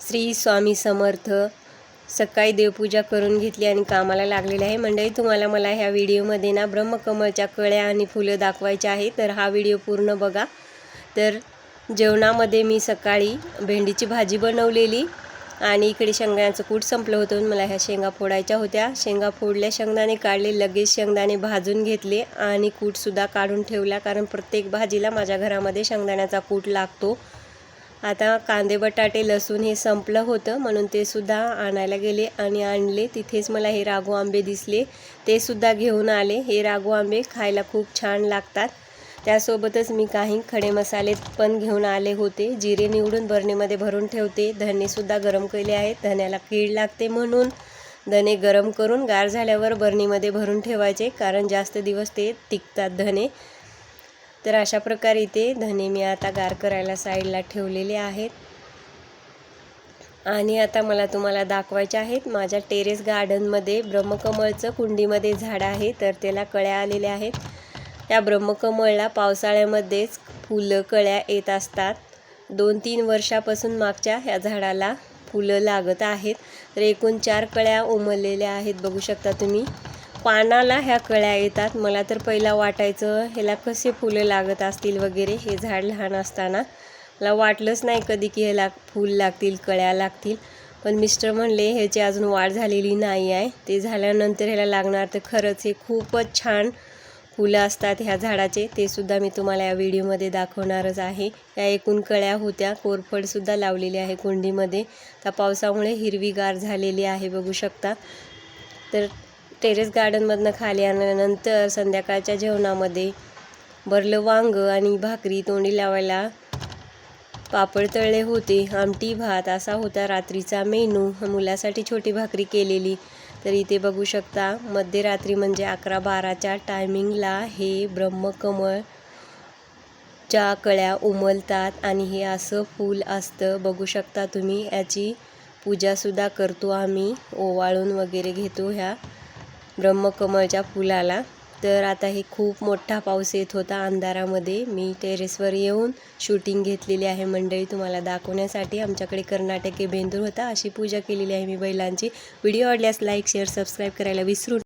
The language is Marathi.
श्री स्वामी समर्थ। सकाळी देवपूजा करून घेतली आणि कामाला लागलेले आहे मंडळी। तुम्हाला मला ह्या व्हिडिओमध्ये ना ब्रह्मकमळच्या कळ्या आणि फुलं दाखवायचे आहे, तर हा व्हिडिओ पूर्ण बघा। तर जेवणामध्ये मी सकाळी भेंडीची भाजी बनवलेली आणि इकडे शेंगदाण्याचं कूट संपलं होतं, मला ह्या शेंगा फोडायच्या होत्या। शेंगा फोडल्या, शेंगदाणे काढले, लगेच शेंगदाणे भाजून घेतले आणि कूटसुद्धा काढून ठेवला, कारण प्रत्येक भाजीला माझ्या घरामध्ये शेंगदाण्याचा कूट लागतो। आता कांदे बटाटे लसूण हे संपलं होतं म्हणून ते सुद्धा आणायला गेले आणि आणले। तिथेच मला हे राघू आंबे दिसले, ते सुद्धा घेऊन आले। हे राघू आंबे खायला खूप छान लागतात। त्यासोबतच मी काही खडे मसाले पण घेऊन आले होते। जिरे निवडून बरणीमध्ये भरून ठेवते, धनेसुद्धा गरम केले आहेत, धन्याला कीड लागते म्हणून धने गरम करून गार झाल्यावर बरणीमध्ये भरून ठेवायचे, कारण जास्त दिवस ते टिकतात धने। तर अशा प्रकारे इथे धने मी आता गार करायला साईडला ठेवलेले आहेत। आणि आता मला तुम्हाला दाखवायचे आहेत, माझ्या टेरेस गार्डनमध्ये ब्रह्मकमळचं कुंडीमध्ये झाड आहे, तर त्याला कळ्या आलेल्या आहेत। या ब्रह्मकमळला पावसाळ्यामध्येच फुलं कळ्या येत असतात। 2-3 वर्षापासून मागच्या ह्या झाडाला फुलं लागत आहेत। तर एकूण 4 कळ्या उमललेल्या आहेत, बघू शकता तुम्ही। पानाला ह्या कळ्या येतात। मला तर पहिला वाटायचं ह्याला कसे फुलं लागत असतील वगैरे, हे झाड लहान असताना मला वाटलंच नाही कधी की ह्याला फूल लागतील, कळ्या लागतील। पण मिस्टर म्हणले ह्याची अजून वाढ झालेली नाही आहे, ते झाल्यानंतर ह्याला लागणार। तर खरंच हे खूपच छान फुलं असतात ह्या झाडाचे, ते सुद्धा मी तुम्हाला या व्हिडिओमध्ये दाखवणारच आहे। या एकूण कळ्या होत्या, कोरफडसुद्धा लावलेली आहे कुंडीमध्ये, त्या पावसामुळे हिरवीगार झालेली आहे, बघू शकता। तर टेरेस गार्डनमधनं खाली आल्यानंतर संध्याकाळच्या जेवणामध्ये भरलं वांग आणि भाकरी, तोंडी लावायला पापड तळले होते, आमटी भात असा होता रात्रीचा मेनू। मुलासाठी छोटी भाकरी केलेली। तर इथे बघू शकता मध्यरात्री म्हणजे 11-12च्या टायमिंगला हे ब्रह्मकमळच्या कळ्या उमलतात आणि हे असं फूल असतं, बघू शकता तुम्ही। याची पूजासुद्धा करतो आम्ही, ओवाळून वगैरे घेतो ह्या ब्रह्मकमळच्या फुलाला। तर आता हे खूप मोठा पाऊस येत होता अंधारामध्ये, मी टेरेसवर येऊन शूटिंग घेतलेली आहे मंडळी तुम्हाला दाखवण्यासाठी। आमच्याकडे कर्नाटकी बेंदूर होता, अशी पूजा केलेली आहे मी बैलांची। व्हिडिओ आवडल्यास लाईक, शेअर, सबस्क्राईब करायला विसरू